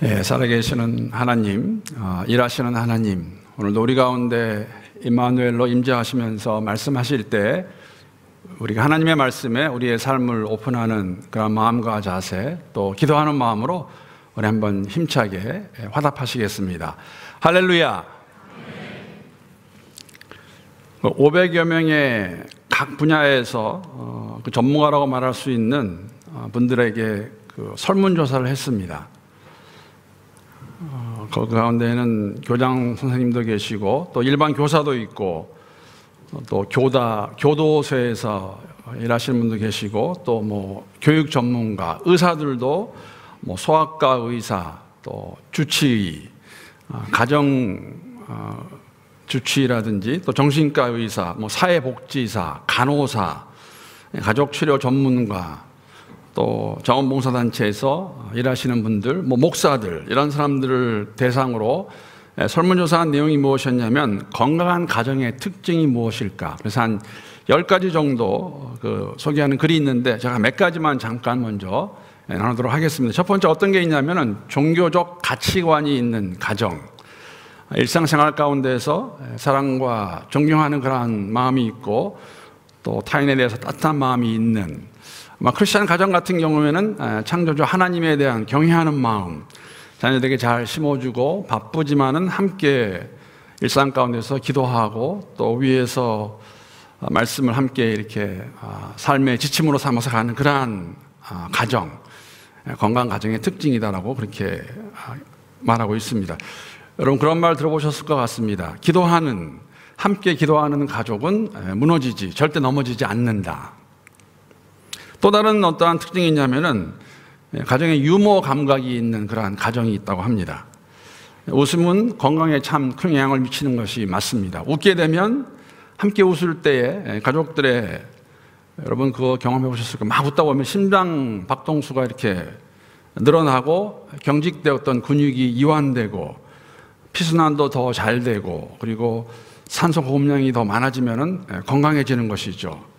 살아계시는 하나님, 일하시는 하나님, 오늘도 우리 가운데 임마누엘로 임재하시면서 말씀하실 때 우리가 하나님의 말씀에 우리의 삶을 오픈하는 그런 마음과 자세, 또 기도하는 마음으로 우리 한번 힘차게 화답하시겠습니다. 할렐루야. 500여 명의 각 분야에서 그 전문가라고 말할 수 있는 분들에게 그 설문조사를 했습니다. 그 가운데에는 교장 선생님도 계시고 또 일반 교사도 있고 또 교도소에서 일하시는 분도 계시고 또 뭐 교육 전문가, 의사들도 뭐 소아과 의사, 또 주치의, 가정 주치의라든지 또 정신과 의사, 뭐 사회복지사, 간호사, 가족치료 전문가, 또 자원봉사단체에서 일하시는 분들, 뭐 목사들, 이런 사람들을 대상으로 설문조사한 내용이 무엇이었냐면 건강한 가정의 특징이 무엇일까. 그래서 한 10가지 정도 소개하는 글이 있는데 제가 몇 가지만 잠깐 먼저 나누도록 하겠습니다. 첫 번째 어떤 게 있냐면은 종교적 가치관이 있는 가정. 일상생활 가운데서 사랑과 존경하는 그러한 마음이 있고 또 타인에 대해서 따뜻한 마음이 있는 크리스찬 가정 같은 경우에는 창조주 하나님에 대한 경외하는 마음, 자녀들에게 잘 심어주고 바쁘지만은 함께 일상 가운데서 기도하고 또 위에서 말씀을 함께 이렇게 삶의 지침으로 삼아서 가는 그러한 가정, 건강 가정의 특징이다라고 그렇게 말하고 있습니다. 여러분 그런 말 들어보셨을 것 같습니다. 함께 기도하는 가족은 무너지지, 절대 넘어지지 않는다. 또 다른 어떠한 특징이 있냐면은 가정에 유머 감각이 있는 그러한 가정이 있다고 합니다. 웃음은 건강에 참 큰 영향을 미치는 것이 맞습니다. 웃게 되면 함께 웃을 때에 가족들의 여러분 그거 경험해 보셨을 거예요. 막 웃다 보면 심장 박동수가 이렇게 늘어나고 경직되었던 근육이 이완되고 피순환도 더 잘 되고 그리고 산소 공급량이 더 많아지면은 건강해지는 것이죠.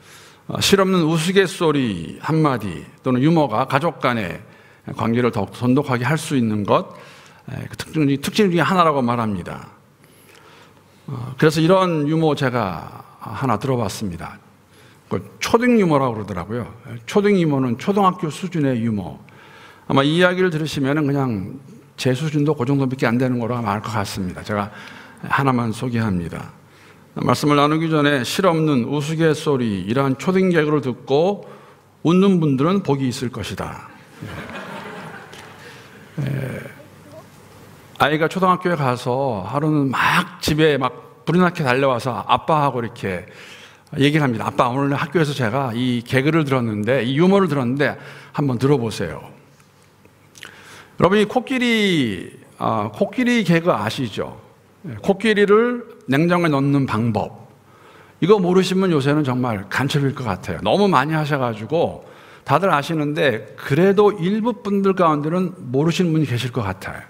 실없는 우스갯소리 한마디 또는 유머가 가족 간의 관계를 더욱 돈독하게 할 수 있는 것, 특징 중에 하나라고 말합니다. 그래서 이런 유머 제가 하나 들어봤습니다. 초등 유머라고 그러더라고요. 초등 유머는 초등학교 수준의 유머. 아마 이 이야기를 들으시면 그냥 제 수준도 그 정도밖에 안 되는 거라고 말할 것 같습니다. 제가 하나만 소개합니다. 말씀을 나누기 전에 실없는 우스갯소리 이러한 초등 개그를 듣고 웃는 분들은 복이 있을 것이다. 아이가 초등학교에 가서 하루는 막 집에 막 불이 나게 달려와서 아빠하고 이렇게 얘기를 합니다. 아빠 오늘 학교에서 제가 이 개그를 들었는데 이 유머를 들었는데 한번 들어보세요. 여러분 이 코끼리 개그 아시죠? 코끼리를 냉장고에 넣는 방법, 이거 모르시면 요새는 정말 간첩일 것 같아요. 너무 많이 하셔가지고 다들 아시는데 그래도 일부 분들 가운데는 모르시는 분이 계실 것 같아요.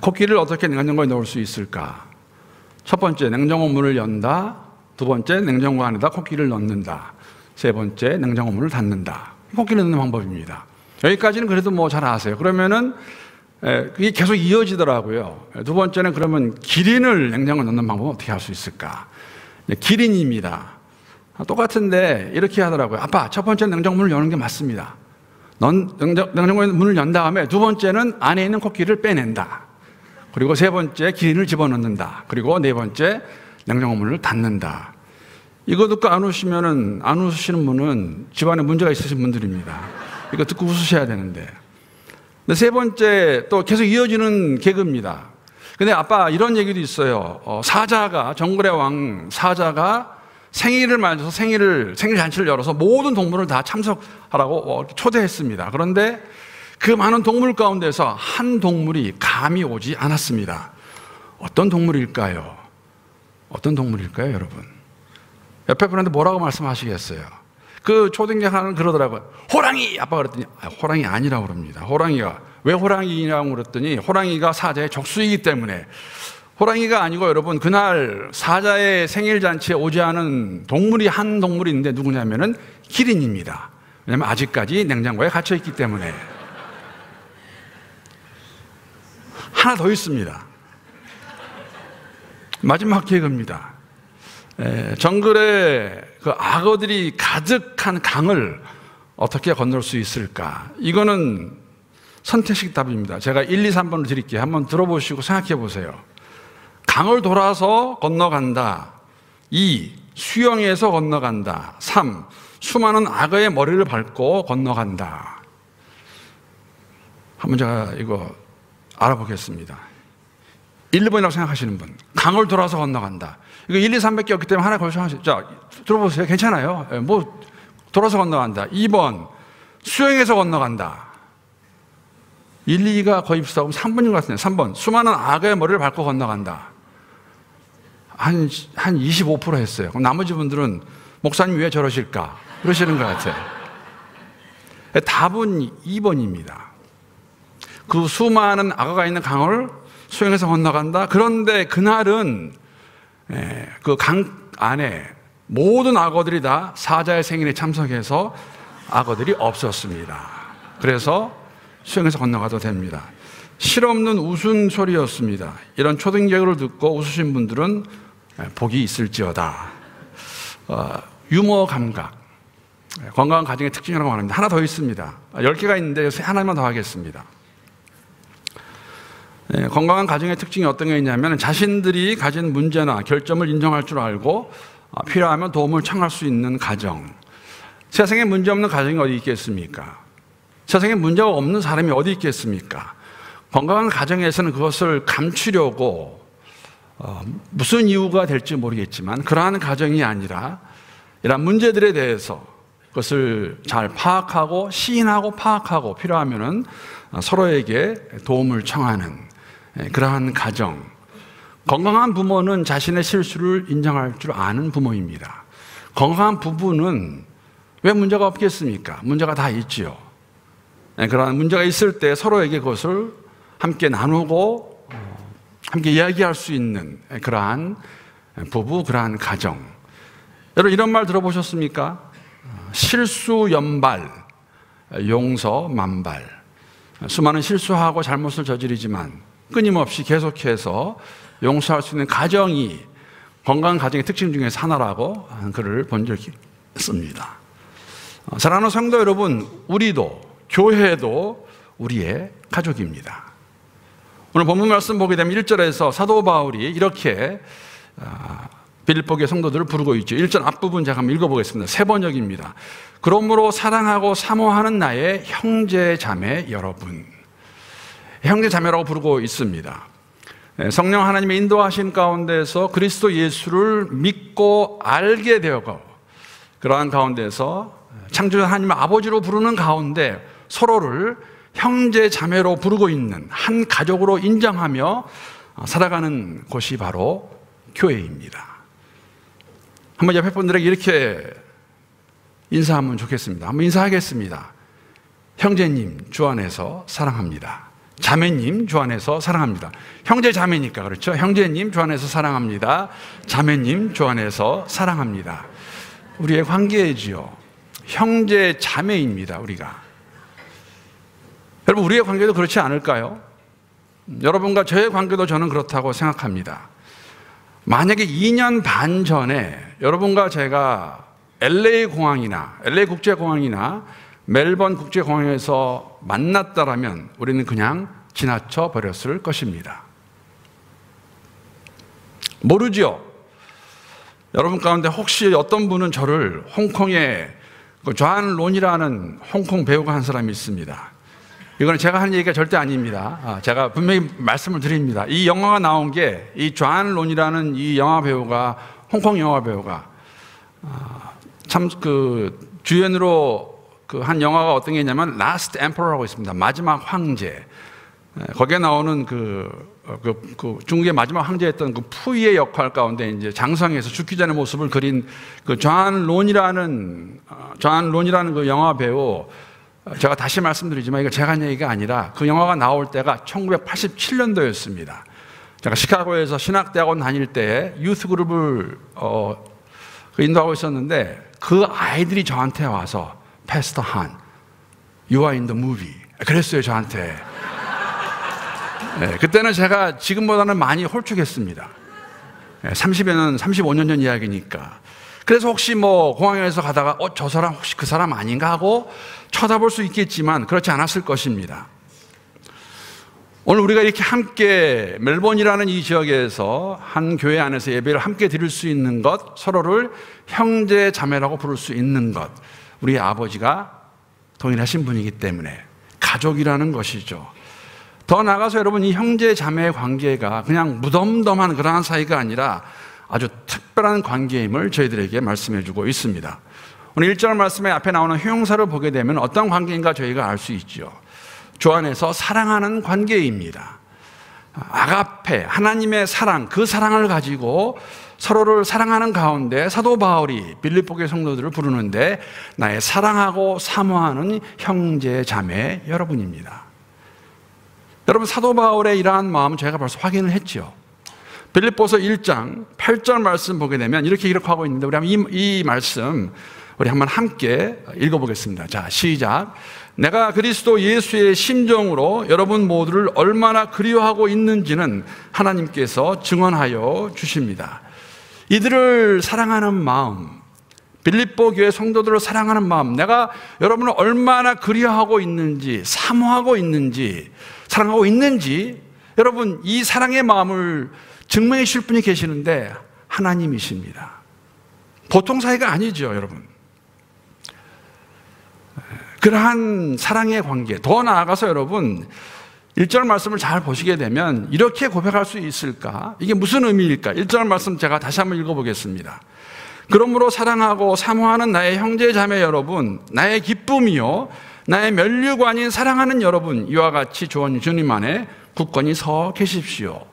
코끼리를 어떻게 냉장고에 넣을 수 있을까? 첫 번째, 냉장고 문을 연다. 두 번째, 냉장고 안에다 코끼리를 넣는다. 세 번째, 냉장고 문을 닫는다. 코끼리 넣는 방법입니다. 여기까지는 그래도 뭐 잘 아세요. 그러면은 그게 계속 이어지더라고요. 두 번째는 그러면 기린을 냉장고에 넣는 방법은 어떻게 할 수 있을까? 기린입니다. 똑같은데 이렇게 하더라고요. 아빠, 첫 번째는 냉장고 문을 여는 게 맞습니다. 냉장고에 문을 연 다음에 두 번째는 안에 있는 코끼리를 빼낸다. 그리고 세 번째 기린을 집어넣는다. 그리고 네 번째 냉장고 문을 닫는다. 이거 듣고 안 웃으시는 분은 집안에 문제가 있으신 분들입니다. 이거 듣고 웃으셔야 되는데. 세 번째 또 계속 이어지는 개그입니다. 근데 아빠 이런 얘기도 있어요. 정글의 왕 사자가 생일을 맞아서 생일 잔치를 열어서 모든 동물을 다 참석하라고 초대했습니다. 그런데 그 많은 동물 가운데서 한 동물이 감이 오지 않았습니다. 어떤 동물일까요? 여러분? 옆에 분한테 뭐라고 말씀하시겠어요? 그 초등학생은 그러더라고요. 호랑이! 아빠가 그랬더니 호랑이 아니라고 그럽니다. 호랑이가. 왜 호랑이냐고 그랬더니 호랑이가 사자의 적수이기 때문에. 호랑이가 아니고 여러분 그날 사자의 생일잔치에 오지 않은 동물이 한 동물이 있는데 누구냐면은 기린입니다. 왜냐하면 아직까지 냉장고에 갇혀있기 때문에. 하나 더 있습니다. 마지막 개그입니다. 정글에 그 악어들이 가득한 강을 어떻게 건널 수 있을까? 이거는 선택식 답입니다. 제가 1, 2, 3번을 드릴게요. 한번 들어보시고 생각해 보세요. 강을 돌아서 건너간다. 2. 수영해서 건너간다. 3. 수많은 악어의 머리를 밟고 건너간다. 한번 제가 이거 알아보겠습니다. 1, 2번이라고 생각하시는 분. 강을 돌아서 건너간다. 이거 1, 2, 3밖에 없기 때문에 하나 걸쳐하시죠. 자, 들어보세요. 괜찮아요. 뭐 돌아서 건너간다. 2번. 수영해서 건너간다. 1, 2가 거의 비슷하고 3번인 것 같은데 3번. 수많은 악어의 머리를 밟고 건너간다. 한 25% 했어요. 그럼 나머지 분들은 목사님 왜 저러실까? 그러시는 것 같아요. 답은 2번입니다. 그 수많은 악어가 있는 강을 수영해서 건너간다. 그런데 그날은 그 강 안에 모든 악어들이 다 사자의 생일에 참석해서 악어들이 없었습니다. 그래서 수영해서 건너가도 됩니다. 실없는 웃음소리였습니다. 이런 초등 개그를 듣고 웃으신 분들은 복이 있을지어다. 유머 감각, 건강한 가정의 특징이라고 말합니다. 하나 더 있습니다. 10개가 있는데 하나만 더 하겠습니다. 건강한 가정의 특징이 어떤 게 있냐면 자신들이 가진 문제나 결점을 인정할 줄 알고 필요하면 도움을 청할 수 있는 가정. 세상에 문제 없는 가정이 어디 있겠습니까? 세상에 문제가 없는 사람이 어디 있겠습니까? 건강한 가정에서는 그것을 감추려고 무슨 이유가 될지 모르겠지만 그러한 가정이 아니라 이런 문제들에 대해서 그것을 잘 파악하고 시인하고 파악하고 필요하면은 서로에게 도움을 청하는 그러한 가정. 건강한 부모는 자신의 실수를 인정할 줄 아는 부모입니다. 건강한 부부는 왜 문제가 없겠습니까? 문제가 다 있지요. 그러한 문제가 있을 때 서로에게 그것을 함께 나누고 함께 이야기할 수 있는 그러한 부부, 그러한 가정. 여러분 이런 말 들어보셨습니까? 실수 연발, 용서 만발. 수많은 실수하고 잘못을 저지르지만 끊임없이 계속해서 용서할 수 있는 가정이 건강한 가정의 특징 중에 하나라고 하는 글을 본 적이 있습니다. 사랑하는 성도 여러분, 우리도 교회도 우리의 가족입니다. 오늘 본문 말씀 보게 되면 1절에서 사도 바울이 이렇게 빌립보교의 성도들을 부르고 있죠. 1절 앞부분 제가 한번 읽어보겠습니다. 세 번역입니다. 그러므로 사랑하고 사모하는 나의 형제 자매 여러분. 형제 자매라고 부르고 있습니다. 성령 하나님의 인도하신 가운데서 그리스도 예수를 믿고 알게 되고 그러한 가운데서 창조주 하나님의 아버지로 부르는 가운데 서로를 형제 자매로 부르고 있는 한 가족으로 인정하며 살아가는 곳이 바로 교회입니다. 한번 옆에 분들에게 이렇게 인사하면 좋겠습니다. 한번 인사하겠습니다. 형제님 주 안에서 사랑합니다. 자매님 주 안에서 사랑합니다. 형제 자매니까 그렇죠. 형제님 주 안에서 사랑합니다. 자매님 주 안에서 사랑합니다. 우리의 관계지요. 형제 자매입니다. 우리가. 여러분 우리의 관계도 그렇지 않을까요? 여러분과 저의 관계도 저는 그렇다고 생각합니다. 만약에 2년 반 전에 여러분과 제가 LA 국제공항이나 멜번 국제공항에서 만났다라면 우리는 그냥 지나쳐 버렸을 것입니다. 모르죠? 여러분 가운데 혹시 어떤 분은 저를 홍콩의 존 론이라는 홍콩 배우가 한 사람이 있습니다. 이거는 제가 하는 얘기가 절대 아닙니다. 제가 분명히 말씀을 드립니다. 이 영화가 나온 게 이 존 론이라는 이 영화 배우가 홍콩 영화 배우가 참 주연으로 한 영화가 어떤 게 있냐면 Last Emperor라고 있습니다. 마지막 황제. 거기에 나오는 중국의 마지막 황제였던 그 푸이의 역할 가운데 이제 장성에서 죽기 전의 모습을 그린 존 론이라는 그 영화 배우. 제가 다시 말씀드리지만 이거 제가 한 얘기가 아니라 그 영화가 나올 때가 1987년도였습니다. 제가 시카고에서 신학대학원 다닐 때 유스 그룹을 인도하고 있었는데 그 아이들이 저한테 와서 Pastor Han, you are in the movie. 그랬어요 저한테. 그때는 제가 지금보다는 많이 홀쭉했습니다. 30여 년, 35년 전 이야기니까. 그래서 혹시 뭐 공항에서 가다가 저 사람 혹시 그 사람 아닌가 하고 쳐다볼 수 있겠지만 그렇지 않았을 것입니다. 오늘 우리가 이렇게 함께 멜번이라는 이 지역에서 한 교회 안에서 예배를 함께 드릴 수 있는 것, 서로를 형제 자매라고 부를 수 있는 것, 우리 아버지가 동일하신 분이기 때문에 가족이라는 것이죠. 더 나아가서 여러분, 이 형제 자매의 관계가 그냥 무덤덤한 그러한 사이가 아니라 아주 특별한 관계임을 저희들에게 말씀해 주고 있습니다. 오늘 1절 말씀에 앞에 나오는 형용사를 보게 되면 어떤 관계인가 저희가 알 수 있죠. 주 안에서 사랑하는 관계입니다. 아가페, 하나님의 사랑, 그 사랑을 가지고 서로를 사랑하는 가운데 사도 바울이 빌립보 교회 성도들을 부르는데 나의 사랑하고 사모하는 형제 자매 여러분입니다. 여러분, 사도 바울의 이러한 마음은 저희가 벌써 확인을 했죠. 빌립보서 1장 8절 말씀 보게 되면 이렇게 기록하고 있는데 우리 한번 이 말씀 우리 한번 함께 읽어보겠습니다. 자, 시작. 내가 그리스도 예수의 심정으로 여러분 모두를 얼마나 그리워하고 있는지는 하나님께서 증언하여 주십니다. 이들을 사랑하는 마음, 빌립보 교회 성도들을 사랑하는 마음, 내가 여러분을 얼마나 그리워하고 있는지, 사모하고 있는지, 사랑하고 있는지, 여러분 이 사랑의 마음을 증명해 주실 분이 계시는데 하나님이십니다. 보통 사이가 아니죠, 여러분. 그러한 사랑의 관계, 더 나아가서 여러분 1절 말씀을 잘 보시게 되면 이렇게 고백할 수 있을까? 이게 무슨 의미일까? 1절 말씀 제가 다시 한번 읽어보겠습니다. 그러므로 사랑하고 사모하는 나의 형제 자매 여러분, 나의 기쁨이요 나의 면류관인 사랑하는 여러분, 이와 같이 주님 안에 굳건히 서 계십시오.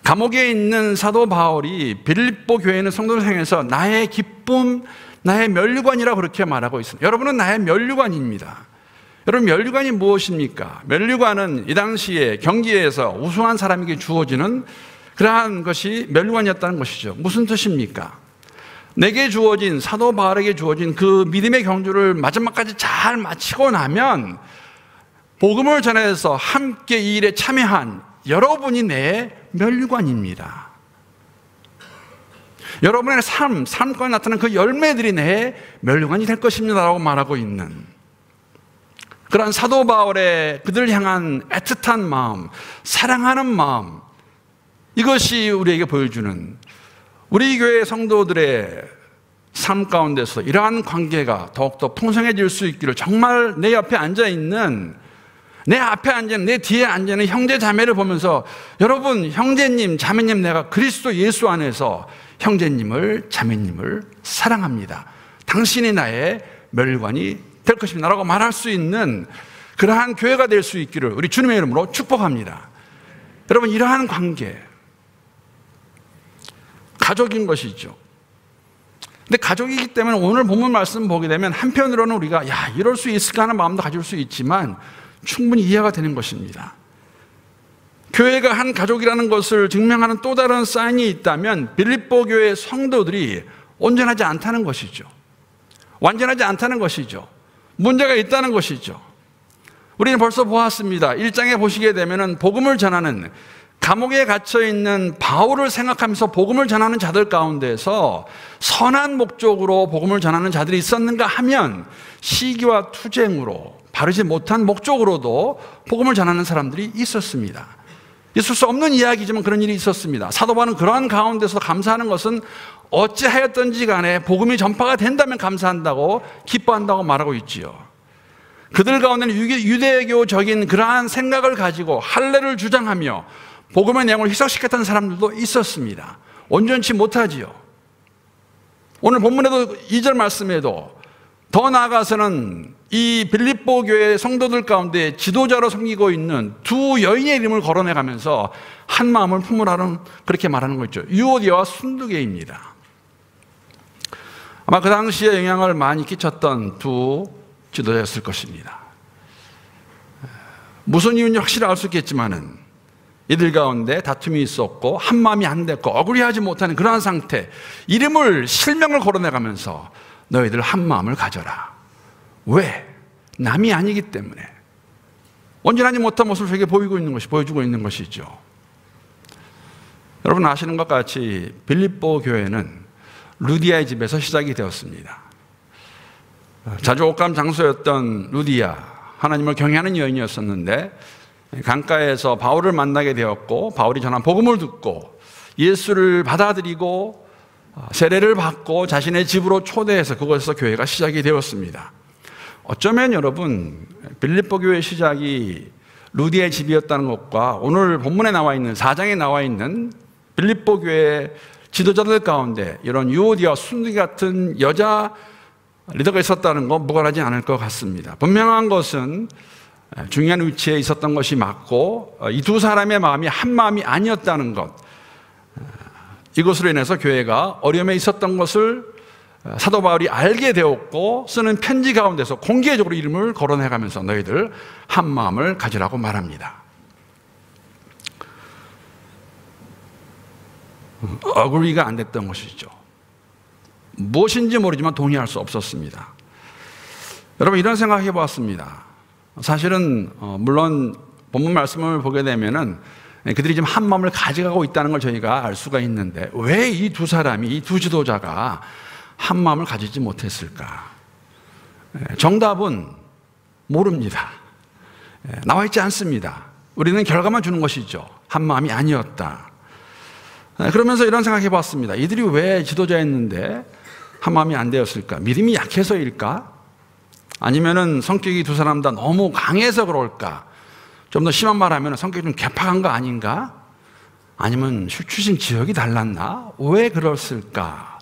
감옥에 있는 사도 바울이 빌립보 교회에 있는 성도들 향해서 나의 기쁨, 나의 면류관이라고 그렇게 말하고 있습니다. 여러분은 나의 면류관입니다. 여러분, 면류관이 무엇입니까? 면류관은 이 당시에 경기에서 우승한 사람에게 주어지는 그러한 것이 면류관이었다는 것이죠. 무슨 뜻입니까? 내게 주어진, 사도 바울에게 주어진 그 믿음의 경주를 마지막까지 잘 마치고 나면 복음을 전해서 함께 이 일에 참여한 여러분이 내 면류관입니다. 여러분의 삶 가운데 나타나는 그 열매들이 내 면류관이 될 것입니다라고 말하고 있는 그러한 사도 바울의 그들을 향한 애틋한 마음, 사랑하는 마음, 이것이 우리에게 보여주는 우리 교회 성도들의 삶 가운데서 이러한 관계가 더욱더 풍성해질 수 있기를 정말 내 옆에 앉아있는, 내 앞에 앉아있는, 내 뒤에 앉아있는 형제 자매를 보면서 여러분, 형제님, 자매님, 내가 그리스도 예수 안에서 형제님을, 자매님을 사랑합니다. 당신이 나의 멸관이 될 것입니다 라고 말할 수 있는 그러한 교회가 될 수 있기를 우리 주님의 이름으로 축복합니다. 여러분, 이러한 관계, 가족인 것이죠. 근데 가족이기 때문에 오늘 본문 말씀 보게 되면 한편으로는 우리가 이럴 수 있을까 하는 마음도 가질 수 있지만 충분히 이해가 되는 것입니다. 교회가 한 가족이라는 것을 증명하는 또 다른 사인이 있다면 빌립보 교회 성도들이 온전하지 않다는 것이죠. 완전하지 않다는 것이죠. 문제가 있다는 것이죠. 우리는 벌써 보았습니다. 1장에 보시게 되면 복음을 전하는, 감옥에 갇혀있는 바울을 생각하면서 복음을 전하는 자들 가운데서 선한 목적으로 복음을 전하는 자들이 있었는가 하면 시기와 투쟁으로 바르지 못한 목적으로도 복음을 전하는 사람들이 있었습니다. 있을 수 없는 이야기지만 그런 일이 있었습니다. 사도 바울은 그러한 가운데서 감사하는 것은 어찌하였든지 간에 복음이 전파가 된다면 감사한다고, 기뻐한다고 말하고 있지요. 그들 가운데는 유대교적인 그러한 생각을 가지고 할례를 주장하며 복음의 내용을 희석시켰던 사람들도 있었습니다. 온전치 못하지요. 오늘 본문에도 2절 말씀에도 더 나아가서는 이 빌립보 교회 성도들 가운데 지도자로 섬기고 있는 두 여인의 이름을 거론해가면서 한 마음을 품으라는, 그렇게 말하는 거 있죠. 유오디아와 순두계입니다. 아마 그 당시에 영향을 많이 끼쳤던 두 지도자였을 것입니다. 무슨 이유인지 확실히 알 수 있겠지만은 이들 가운데 다툼이 있었고 한 마음이 안 됐고 억울해하지 못하는 그러한 상태, 이름을, 실명을 거론해가면서 너희들 한 마음을 가져라. 왜? 남이 아니기 때문에. 온전하지 못한 모습을 저에게 보여주고 있는 것이죠. 여러분 아시는 것 같이 빌립보 교회는 루디아의 집에서 시작이 되었습니다. 자주 옷감 장소였던 루디아, 하나님을 경외하는 여인이었었는데 강가에서 바울을 만나게 되었고, 바울이 전한 복음을 듣고 예수를 받아들이고 세례를 받고 자신의 집으로 초대해서 그곳에서 교회가 시작이 되었습니다. 어쩌면 여러분 빌립보 교회의 시작이 루디아의 집이었다는 것과 오늘 본문에 나와 있는 4장에 나와 있는 빌립보 교회의 지도자들 가운데 이런 유오디아 순두기 같은 여자 리더가 있었다는 건 무관하지 않을 것 같습니다. 분명한 것은 중요한 위치에 있었던 것이 맞고 이 두 사람의 마음이 한 마음이 아니었다는 것, 이것으로 인해서 교회가 어려움에 있었던 것을 사도 바울이 알게 되었고 쓰는 편지 가운데서 공개적으로 이름을 거론해가면서 너희들 한 마음을 가지라고 말합니다. 어그리가 안 됐던 것이죠. 무엇인지 모르지만 동의할 수 없었습니다. 여러분 이런 생각 해보았습니다. 사실은 물론 본문 말씀을 보게 되면은 그들이 지금 한 마음을 가져가고 있다는 걸 저희가 알 수가 있는데 왜 이 두 사람이, 이 두 지도자가 한 마음을 가지지 못했을까? 정답은 모릅니다. 나와 있지 않습니다. 우리는 결과만 주는 것이죠. 한 마음이 아니었다. 그러면서 이런 생각 해봤습니다. 이들이 왜 지도자였는데 한 마음이 안 되었을까? 믿음이 약해서일까? 아니면은 성격이 두 사람 다 너무 강해서 그럴까? 좀 더 심한 말 하면 성격이 좀 개팍한 거 아닌가? 아니면 출신 지역이 달랐나? 왜 그랬을까?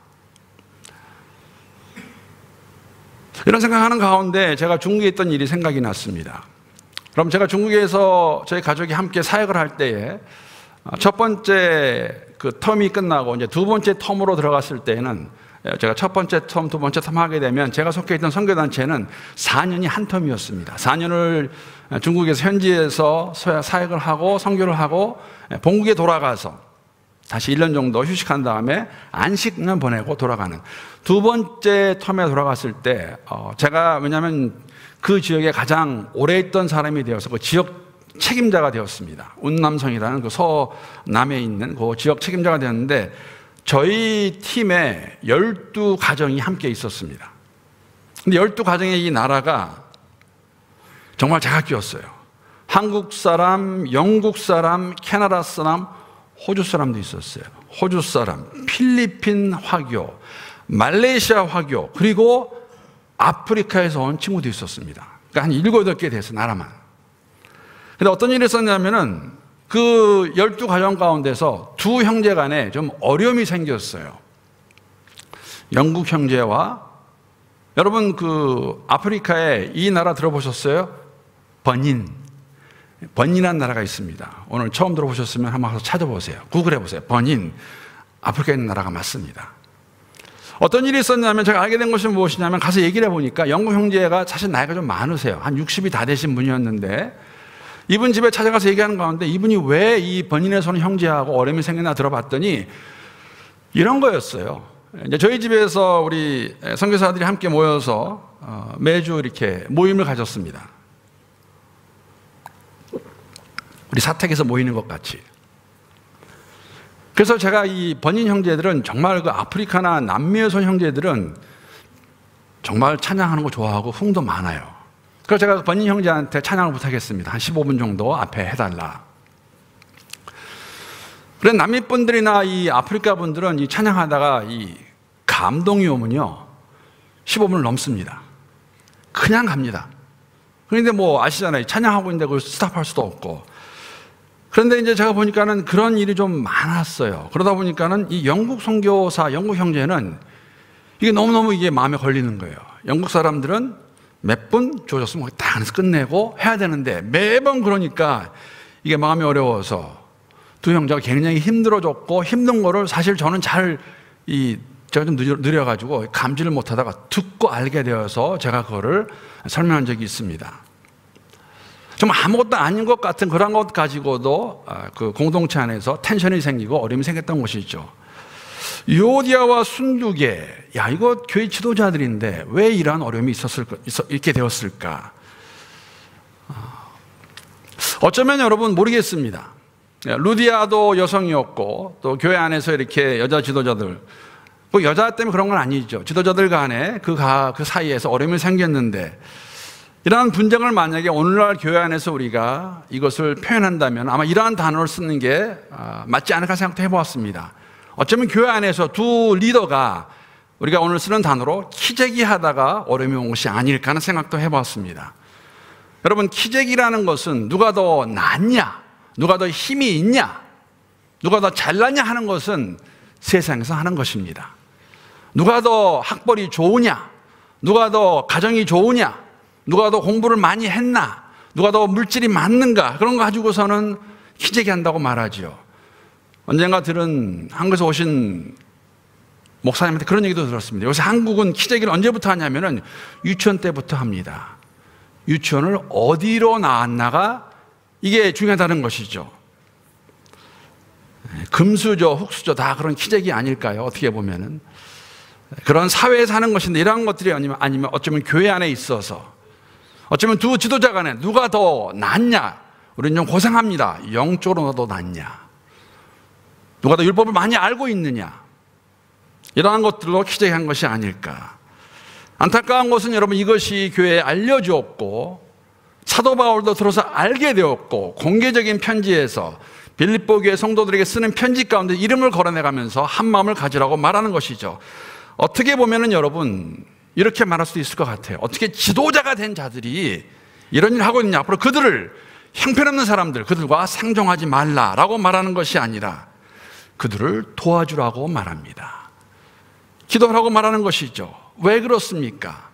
이런 생각하는 가운데 제가 중국에 있던 일이 생각이 났습니다. 그럼 제가 중국에서 저희 가족이 함께 사역을 할 때에 첫 번째 그 텀이 끝나고 이제 두 번째 텀으로 들어갔을 때에는 제가 첫 번째 텀, 두 번째 텀 하게 되면 제가 속해 있던 선교단체는 4년이 한 텀이었습니다. 4년을 중국에서 현지에서 사역을 하고 선교를 하고 본국에 돌아가서 다시 1년 정도 휴식한 다음에 안식년 보내고 돌아가는 두 번째 텀에 돌아갔을 때 제가 왜냐하면 그 지역에 가장 오래 있던 사람이 되어서 그 지역 책임자가 되었습니다. 운남성이라는 그 서남에 있는 그 지역 책임자가 되었는데 저희 팀에 12가정이 함께 있었습니다. 근데 12가정의 이 나라가 정말 제각기였어요. 한국 사람, 영국 사람, 캐나다 사람, 호주 사람도 있었어요. 호주 사람, 필리핀 화교, 말레이시아 화교, 그리고 아프리카에서 온 친구도 있었습니다. 그러니까 한 7, 8개 돼서 나라만. 근데 어떤 일이 있었냐면은 그 12가정 가운데서 두 형제 간에 좀 어려움이 생겼어요. 영국 형제와 여러분 그 아프리카에 이 나라 들어보셨어요? 버닌이라는 나라가 있습니다. 오늘 처음 들어보셨으면 한번 가서 찾아보세요. 구글해 보세요. 버닌. 아프리카에 있는 나라가 맞습니다. 어떤 일이 있었냐면 제가 알게 된 것이 무엇이냐면 가서 얘기를 해보니까 영국 형제가 사실 나이가 좀 많으세요. 한 60이 다 되신 분이었는데 이분 집에 찾아가서 얘기하는 가운데 이분이 왜 이 버닌에 사는 형제하고 어려움이 생겼나 들어봤더니 이런 거였어요. 이제 저희 집에서 우리 선교사들이 함께 모여서 매주 이렇게 모임을 가졌습니다. 우리 사택에서 모이는 것 같이. 그래서 제가 이 버닌 형제들은 정말 그 아프리카나 남미에서 온 형제들은 정말 찬양하는 거 좋아하고 흥도 많아요. 그래서 제가 버닌 형제한테 찬양을 부탁했습니다. 한 15분 정도 앞에 해달라. 그래 남미 분들이나 이 아프리카 분들은 이 찬양하다가 이 감동이 오면요 15분을 넘습니다. 그냥 갑니다. 그런데 뭐 아시잖아요. 찬양하고 있는데 그걸 스탑할 수도 없고. 그런데 이제 제가 보니까는 그런 일이 좀 많았어요. 그러다 보니까는 이 영국 선교사, 영국 형제는 이게 너무너무 이게 마음에 걸리는 거예요. 영국 사람들은 몇 분 주어졌으면 딱 안에서 끝내고 해야 되는데 매번 그러니까 이게 마음이 어려워서 두 형제가 굉장히 힘들어졌고 힘든 거를 사실 저는 제가 좀 느려가지고 감지를 못하다가 듣고 알게 되어서 제가 그거를 설명한 적이 있습니다. 좀 아무것도 아닌 것 같은 그런 것 가지고도 그 공동체 안에서 텐션이 생기고 어려움이 생겼던 것이죠. 유오디아와 순두계, 이거 교회 지도자들인데 왜 이러한 어려움이 있게 되었을까? 어쩌면 여러분 모르겠습니다. 루디아도 여성이었고 또 교회 안에서 이렇게 여자 지도자들, 뭐 여자 때문에 그런 건 아니죠. 지도자들 간에 그 사이에서 어려움이 생겼는데, 이러한 분쟁을 만약에 오늘날 교회 안에서 우리가 이것을 표현한다면 아마 이러한 단어를 쓰는 게 맞지 않을까 생각도 해보았습니다. 어쩌면 교회 안에서 두 리더가 우리가 오늘 쓰는 단어로 키재기하다가 어려움이 온 것이 아닐까 하는 생각도 해보았습니다. 여러분, 키재기라는 것은 누가 더 낫냐, 누가 더 힘이 있냐, 누가 더 잘났냐 하는 것은 세상에서 하는 것입니다. 누가 더 학벌이 좋으냐, 누가 더 가정이 좋으냐, 누가 더 공부를 많이 했나, 누가 더 물질이 많는가, 그런 거 가지고서는 키재기 한다고 말하죠. 언젠가 들은 한국에서 오신 목사님한테 그런 얘기도 들었습니다. 요새 한국은 키재기를 언제부터 하냐면은 유치원 때부터 합니다. 유치원을 어디로 나왔나가 이게 중요하다는 것이죠. 금수저, 흙수저 다 그런 키재기 아닐까요? 어떻게 보면은. 그런 사회에서 하는 것인데, 이러한 것들이 아니면 어쩌면 교회 안에 있어서, 어쩌면 두 지도자 간에 누가 더 낫냐, 우리는 좀 고생합니다. 영적으로 더 낫냐, 누가 더 율법을 많이 알고 있느냐, 이러한 것들로 키재기한 것이 아닐까. 안타까운 것은 여러분, 이것이 교회에 알려주었고 사도 바울도 들어서 알게 되었고, 공개적인 편지에서 빌립보 교회 성도들에게 쓰는 편지 가운데 이름을 거론해가면서 한 마음을 가지라고 말하는 것이죠. 어떻게 보면은 여러분, 이렇게 말할 수도 있을 것 같아요. 어떻게 지도자가 된 자들이 이런 일을 하고 있냐, 앞으로 그들을, 형편없는 사람들, 그들과 상종하지 말라라고 말하는 것이 아니라 그들을 도와주라고 말합니다. 기도하라고 말하는 것이죠. 왜 그렇습니까?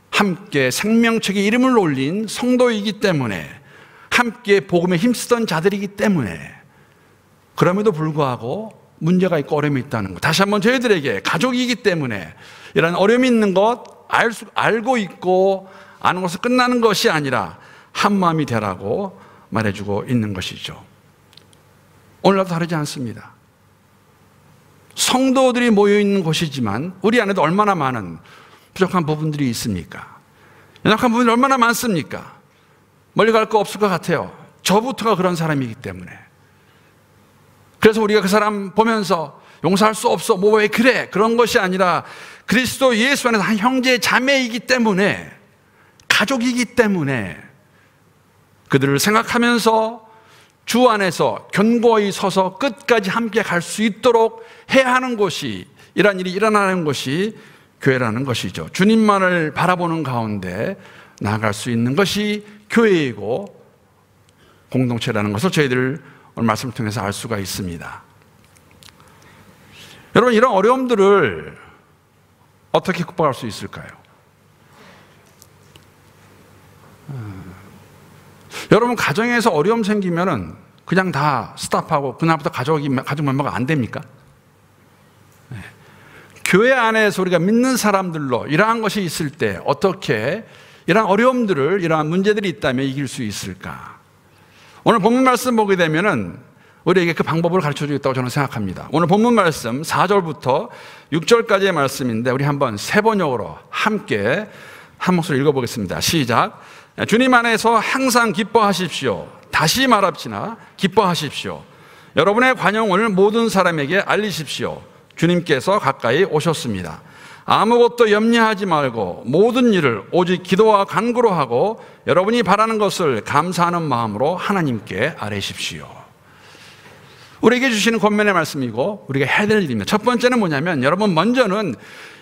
함께 생명책에 이름을 올린 성도이기 때문에, 함께 복음에 힘쓰던 자들이기 때문에. 그럼에도 불구하고 문제가 있고 어려움이 있다는 것, 다시 한번 저희들에게 가족이기 때문에 이런 어려움이 있는 것 알고 있고 아는 것은 끝나는 것이 아니라 한마음이 되라고 말해주고 있는 것이죠. 오늘날도 다르지 않습니다. 성도들이 모여있는 곳이지만 우리 안에도 얼마나 많은 부족한 부분들이 있습니까? 연약한 부분이 얼마나 많습니까? 멀리 갈 거 없을 것 같아요. 저부터가 그런 사람이기 때문에. 그래서 우리가 그 사람 보면서 용서할 수 없어, 뭐 왜 그래, 그런 것이 아니라 그리스도 예수 안에서 한 형제 자매이기 때문에, 가족이기 때문에 그들을 생각하면서 주 안에서 견고히 서서 끝까지 함께 갈 수 있도록 해야 하는 것이, 이러한 일이 일어나는 것이 교회라는 것이죠. 주님만을 바라보는 가운데 나아갈 수 있는 것이 교회이고 공동체라는 것을 저희들 오늘 말씀을 통해서 알 수가 있습니다. 여러분, 이런 어려움들을 어떻게 극복할 수 있을까요? 여러분, 가정에서 어려움 생기면은 그냥 다 스탑하고 그날부터 가족 멤버가 안 됩니까? 네. 교회 안에서 우리가 믿는 사람들로 이러한 것이 있을 때 어떻게 이러한 어려움들을, 이러한 문제들이 있다면 이길 수 있을까? 오늘 본문 말씀 보게 되면은 우리에게 그 방법을 가르쳐 주겠다고 저는 생각합니다. 오늘 본문 말씀 4절부터 6절까지의 말씀인데 우리 한번 세 번역으로 함께 한 목소리 읽어보겠습니다. 시작. 주님 안에서 항상 기뻐하십시오. 다시 말합시나 기뻐하십시오. 여러분의 관용을 모든 사람에게 알리십시오. 주님께서 가까이 오셨습니다. 아무것도 염려하지 말고 모든 일을 오직 기도와 간구로 하고 여러분이 바라는 것을 감사하는 마음으로 하나님께 아뢰십시오. 우리에게 주시는 권면의 말씀이고 우리가 해야 될 일입니다. 첫 번째는 뭐냐면, 여러분, 먼저는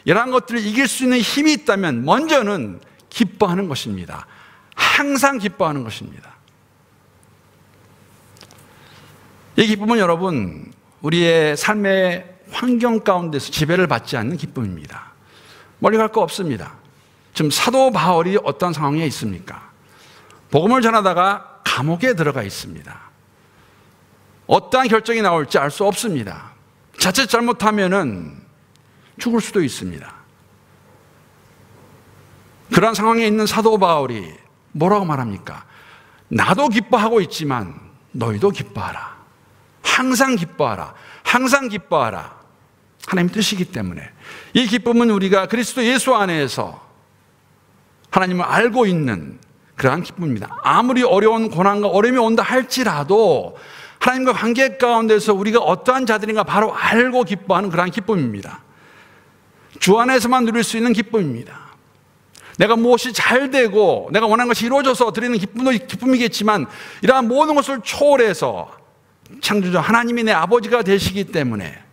이러한 것들을 이길 수 있는 힘이 있다면 먼저는 기뻐하는 것입니다. 항상 기뻐하는 것입니다. 이 기쁨은 여러분, 우리의 삶의 환경 가운데서 지배를 받지 않는 기쁨입니다. 멀리 갈 거 없습니다. 지금 사도 바울이 어떤 상황에 있습니까? 복음을 전하다가 감옥에 들어가 있습니다. 어떠한 결정이 나올지 알 수 없습니다. 자칫 잘못하면은 죽을 수도 있습니다. 그런 상황에 있는 사도 바울이 뭐라고 말합니까? 나도 기뻐하고 있지만 너희도 기뻐하라. 항상 기뻐하라. 항상 기뻐하라. 하나님 뜻이기 때문에. 이 기쁨은 우리가 그리스도 예수 안에서 하나님을 알고 있는 그러한 기쁨입니다. 아무리 어려운 고난과 어려움이 온다 할지라도 하나님과 관계 가운데서 우리가 어떠한 자들인가 바로 알고 기뻐하는 그러한 기쁨입니다. 주 안에서만 누릴 수 있는 기쁨입니다. 내가 무엇이 잘 되고 내가 원하는 것이 이루어져서 드리는 기쁨도 기쁨이겠지만 이러한 모든 것을 초월해서 창조주 하나님이 내 아버지가 되시기 때문에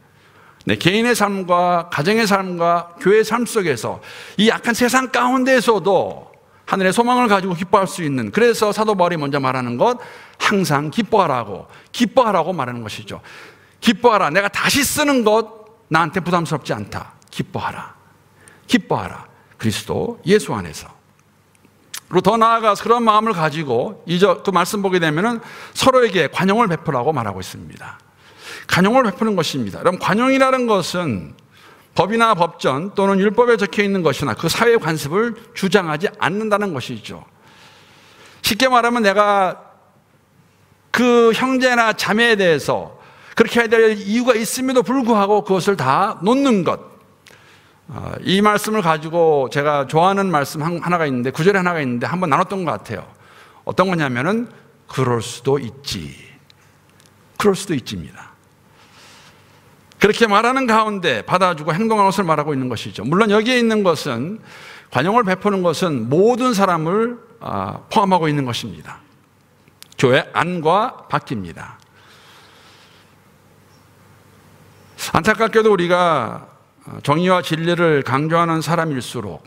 내 개인의 삶과 가정의 삶과 교회의 삶 속에서 이 약한 세상 가운데에서도 하늘의 소망을 가지고 기뻐할 수 있는, 그래서 사도 바울이 먼저 말하는 것, 항상 기뻐하라고 말하는 것이죠. 기뻐하라. 내가 다시 쓰는 것 나한테 부담스럽지 않다. 기뻐하라. 그리스도 예수 안에서. 그리고 더 나아가서 그런 마음을 가지고 그 말씀 보게 되면은 서로에게 관용을 베푸라고 말하고 있습니다. 관용을 베푸는 것입니다. 그럼 관용이라는 것은 법이나 법전 또는 율법에 적혀 있는 것이나 그 사회의 관습을 주장하지 않는다는 것이죠. 쉽게 말하면 내가 그 형제나 자매에 대해서 그렇게 해야 될 이유가 있음에도 불구하고 그것을 다 놓는 것. 이 말씀을 가지고 제가 좋아하는 말씀 하나가 있는데, 구절에 하나가 있는데 한번 나눴던 것 같아요. 어떤 거냐면은 그럴 수도 있지입니다. 그렇게 말하는 가운데 받아주고 행동하는 것을 말하고 있는 것이죠. 물론 여기에 있는 것은, 관용을 베푸는 것은 모든 사람을 포함하고 있는 것입니다. 교회 안과 밖입니다. 안타깝게도 우리가 정의와 진리를 강조하는 사람일수록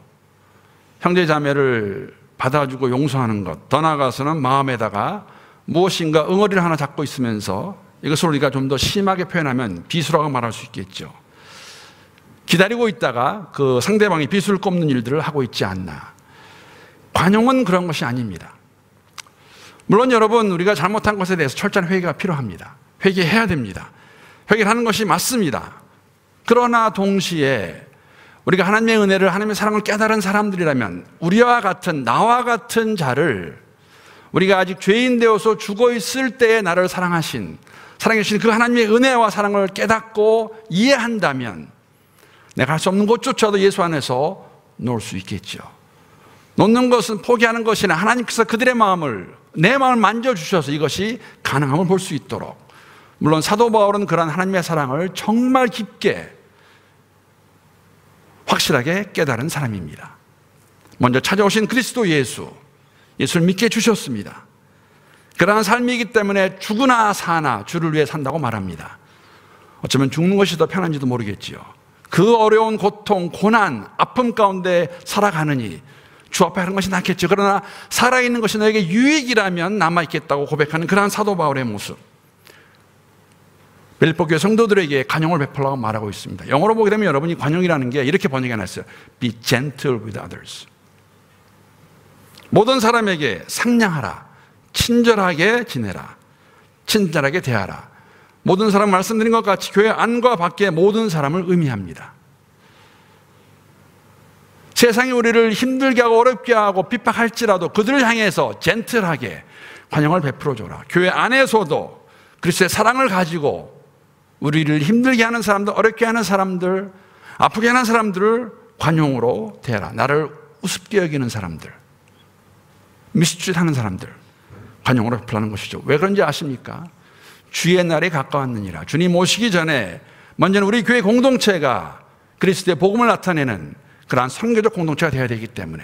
형제 자매를 받아주고 용서하는 것, 더 나아가서는 마음에다가 무엇인가 응어리를 하나 잡고 있으면서 이것을 우리가 좀 더 심하게 표현하면 비수라고 말할 수 있겠죠. 기다리고 있다가 그 상대방이 비수를 꼽는 일들을 하고 있지 않나. 관용은 그런 것이 아닙니다. 물론 여러분, 우리가 잘못한 것에 대해서 철저한 회개가 필요합니다. 회개해야 됩니다. 회개를 하는 것이 맞습니다. 그러나 동시에 우리가 하나님의 은혜를, 하나님의 사랑을 깨달은 사람들이라면 나와 같은 자를, 우리가 아직 죄인 되어서 죽어 있을 때에 나를 사랑해 주신 그 하나님의 은혜와 사랑을 깨닫고 이해한다면 내가 할 수 없는 것조차도 예수 안에서 놓을 수 있겠죠. 놓는 것은 포기하는 것이나 하나님께서 그들의 마음을, 내 마음을 만져주셔서 이것이 가능함을 볼 수 있도록. 물론 사도 바울은 그러한 하나님의 사랑을 정말 깊게 확실하게 깨달은 사람입니다. 먼저 찾아오신 그리스도 예수를 믿게 주셨습니다. 그러한 삶이기 때문에 죽으나 사나 주를 위해 산다고 말합니다. 어쩌면 죽는 것이 더 편한지도 모르겠지요. 그 어려운 고통, 고난, 아픔 가운데 살아가느니 주 앞에 하는 것이 낫겠죠. 그러나 살아있는 것이 너에게 유익이라면 남아있겠다고 고백하는 그러한 사도 바울의 모습. 빌립보 교회 성도들에게 관용을 베풀라고 말하고 있습니다. 영어로 보게 되면 여러분이 관용이라는 게 이렇게 번역해 놨어요. Be gentle with others. 모든 사람에게 상냥하라. 친절하게 지내라. 친절하게 대하라. 모든 사람, 말씀드린 것 같이 교회 안과 밖의 모든 사람을 의미합니다. 세상이 우리를 힘들게 하고 어렵게 하고 핍박할지라도 그들을 향해서 젠틀하게 관용을 베풀어줘라. 교회 안에서도 그리스도의 사랑을 가지고 우리를 힘들게 하는 사람들, 어렵게 하는 사람들, 아프게 하는 사람들을 관용으로 대하라. 나를 우습게 여기는 사람들, 미스트릿하는 사람들 관용으로 베풀라는 것이죠. 왜 그런지 아십니까? 주의 날이 가까웠느니라. 주님 오시기 전에 먼저는 우리 교회 공동체가 그리스도의 복음을 나타내는 그러한 선교적 공동체가 되어야 되기 때문에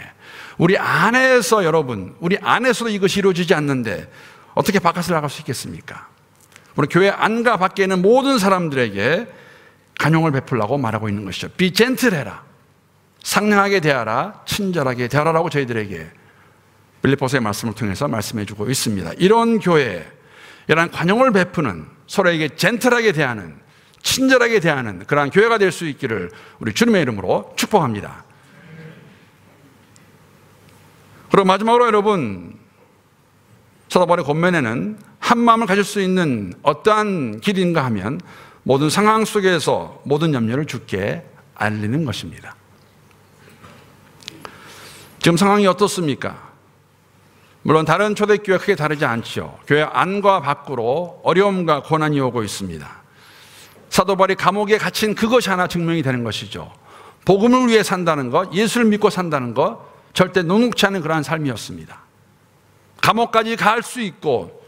우리 안에서, 여러분, 우리 안에서도 이것이 이루어지지 않는데 어떻게 바깥을 나갈 수 있겠습니까? 우리 교회 안과 밖에 있는 모든 사람들에게 관용을 베풀라고 말하고 있는 것이죠. Be gentle 해라. 상냥하게 대하라. 친절하게 대하라라고 저희들에게 빌립보서의 말씀을 통해서 말씀해 주고 있습니다. 이런 교회, 이런 관용을 베푸는, 서로에게 젠틀하게 대하는, 친절하게 대하는 그러한 교회가 될 수 있기를 우리 주님의 이름으로 축복합니다. 그리고 마지막으로 여러분, 사도 바울의 권면에는 한 마음을 가질 수 있는 어떠한 길인가 하면 모든 상황 속에서 모든 염려를 주께 알리는 것입니다. 지금 상황이 어떻습니까? 물론 다른 초대교회와 크게 다르지 않죠. 교회 안과 밖으로 어려움과 고난이 오고 있습니다. 사도 바울이 감옥에 갇힌 그것이 하나 증명이 되는 것이죠. 복음을 위해 산다는 것, 예수를 믿고 산다는 것, 절대 녹록지 않은 그러한 삶이었습니다. 감옥까지 갈 수 있고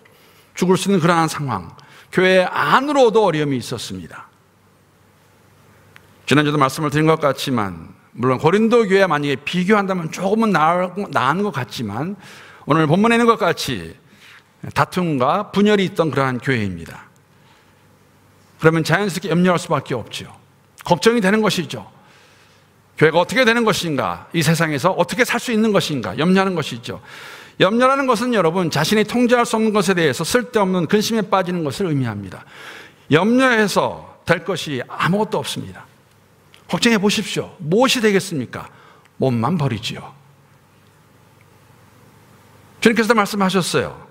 죽을 수 있는 그러한 상황, 교회 안으로도 어려움이 있었습니다. 지난주도 말씀을 드린 것 같지만, 물론 고린도 교회 만약에 비교한다면 조금은 나은 것 같지만, 오늘 본문에 있는 것 같이 다툼과 분열이 있던 그러한 교회입니다. 그러면 자연스럽게 염려할 수밖에 없죠. 걱정이 되는 것이죠. 교회가 어떻게 되는 것인가, 이 세상에서 어떻게 살 수 있는 것인가 염려하는 것이죠. 염려라는 것은 여러분, 자신이 통제할 수 없는 것에 대해서 쓸데없는 근심에 빠지는 것을 의미합니다. 염려해서 될 것이 아무것도 없습니다. 걱정해 보십시오. 무엇이 되겠습니까? 몸만 버리지요. 주님께서 말씀하셨어요.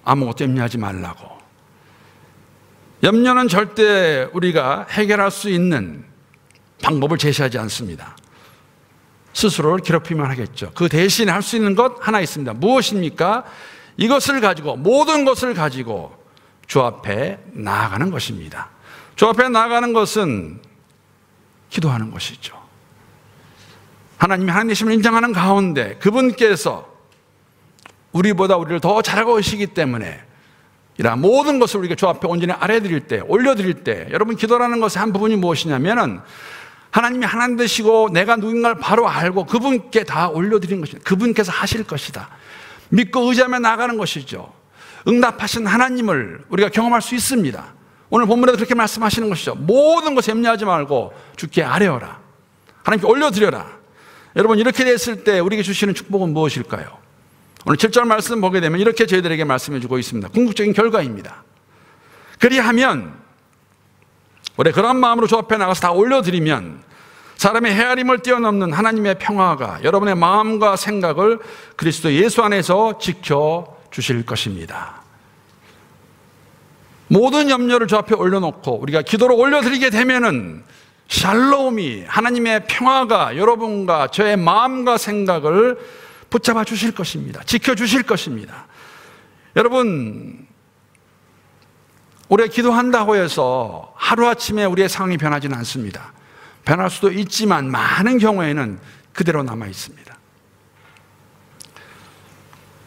아무것도 염려하지 말라고. 염려는 절대 우리가 해결할 수 있는 방법을 제시하지 않습니다. 스스로를 괴롭히만 하겠죠. 그 대신 할 수 있는 것 하나 있습니다. 무엇입니까? 이것을 가지고, 모든 것을 가지고 주 앞에 나아가는 것입니다. 주 앞에 나아가는 것은 기도하는 것이죠. 하나님이 하나님이심을 인정하는 가운데 그분께서 우리보다 우리를 더 잘 알고 계시기 때문에 이러한 모든 것을 우리가 주 앞에 온전히 아뢰드릴 때, 올려드릴 때, 여러분, 기도라는 것의 한 부분이 무엇이냐면은 하나님이 하나님 되시고 내가 누군가를 바로 알고 그분께 다 올려드리는 것입니다. 그분께서 하실 것이다. 믿고 의지하며 나가는 것이죠. 응답하신 하나님을 우리가 경험할 수 있습니다. 오늘 본문에도 그렇게 말씀하시는 것이죠. 모든 것에 염려하지 말고 주께 아뢰어라. 하나님께 올려드려라. 여러분, 이렇게 됐을 때 우리에게 주시는 축복은 무엇일까요? 오늘 7절 말씀 보게 되면 이렇게 저희들에게 말씀해 주고 있습니다. 궁극적인 결과입니다. 그리하면, 우리 그런 마음으로 주 앞에 나가서 다 올려드리면 사람의 헤아림을 뛰어넘는 하나님의 평화가 여러분의 마음과 생각을 그리스도 예수 안에서 지켜주실 것입니다. 모든 염려를 주 앞에 올려놓고 우리가 기도로 올려드리게 되면은 샬롬이, 하나님의 평화가 여러분과 저의 마음과 생각을 붙잡아 주실 것입니다. 지켜주실 것입니다. 여러분, 우리가 기도한다고 해서 하루아침에 우리의 상황이 변하지는 않습니다. 변할 수도 있지만 많은 경우에는 그대로 남아 있습니다.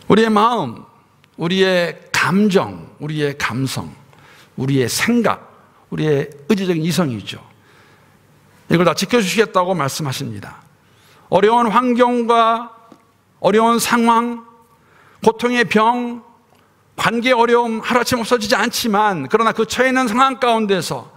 우리의 마음, 우리의 감정, 우리의 감성, 우리의 생각, 우리의 의지적인 이성이죠. 이걸 다 지켜주시겠다고 말씀하십니다. 어려운 환경과 어려운 상황, 고통의 병, 관계 어려움 하루아침 없어지지 않지만, 그러나 그 처해 있는 상황 가운데서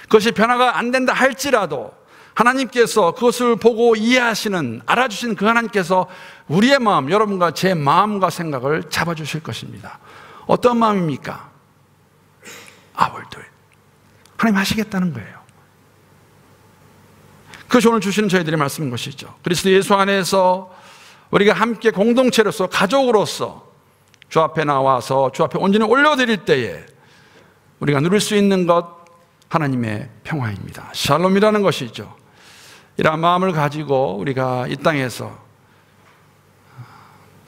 그것이 변화가 안 된다 할지라도 하나님께서 그것을 보고 이해하시는, 알아주시는 그 하나님께서 우리의 마음, 여러분과 제 마음과 생각을 잡아주실 것입니다. 어떤 마음입니까? I will do it. 하나님 하시겠다는 거예요. 그것이 오늘 주시는 저희들의 말씀인 것이죠. 그리스도 예수 안에서 우리가 함께 공동체로서, 가족으로서 주 앞에 나와서 주 앞에 온전히 올려드릴 때에 우리가 누릴 수 있는 것, 하나님의 평화입니다. 샬롬이라는 것이죠. 이러한 마음을 가지고 우리가 이 땅에서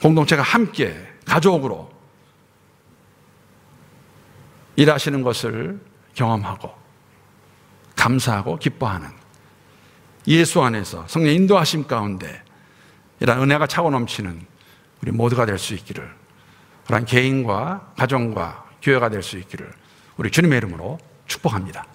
공동체가 함께 가족으로 일하시는 것을 경험하고 감사하고 기뻐하는, 예수 안에서 성령 인도하심 가운데 이러한 은혜가 차고 넘치는 우리 모두가 될 수 있기를, 그러한 개인과 가정과 교회가 될 수 있기를 우리 주님의 이름으로 축복합니다.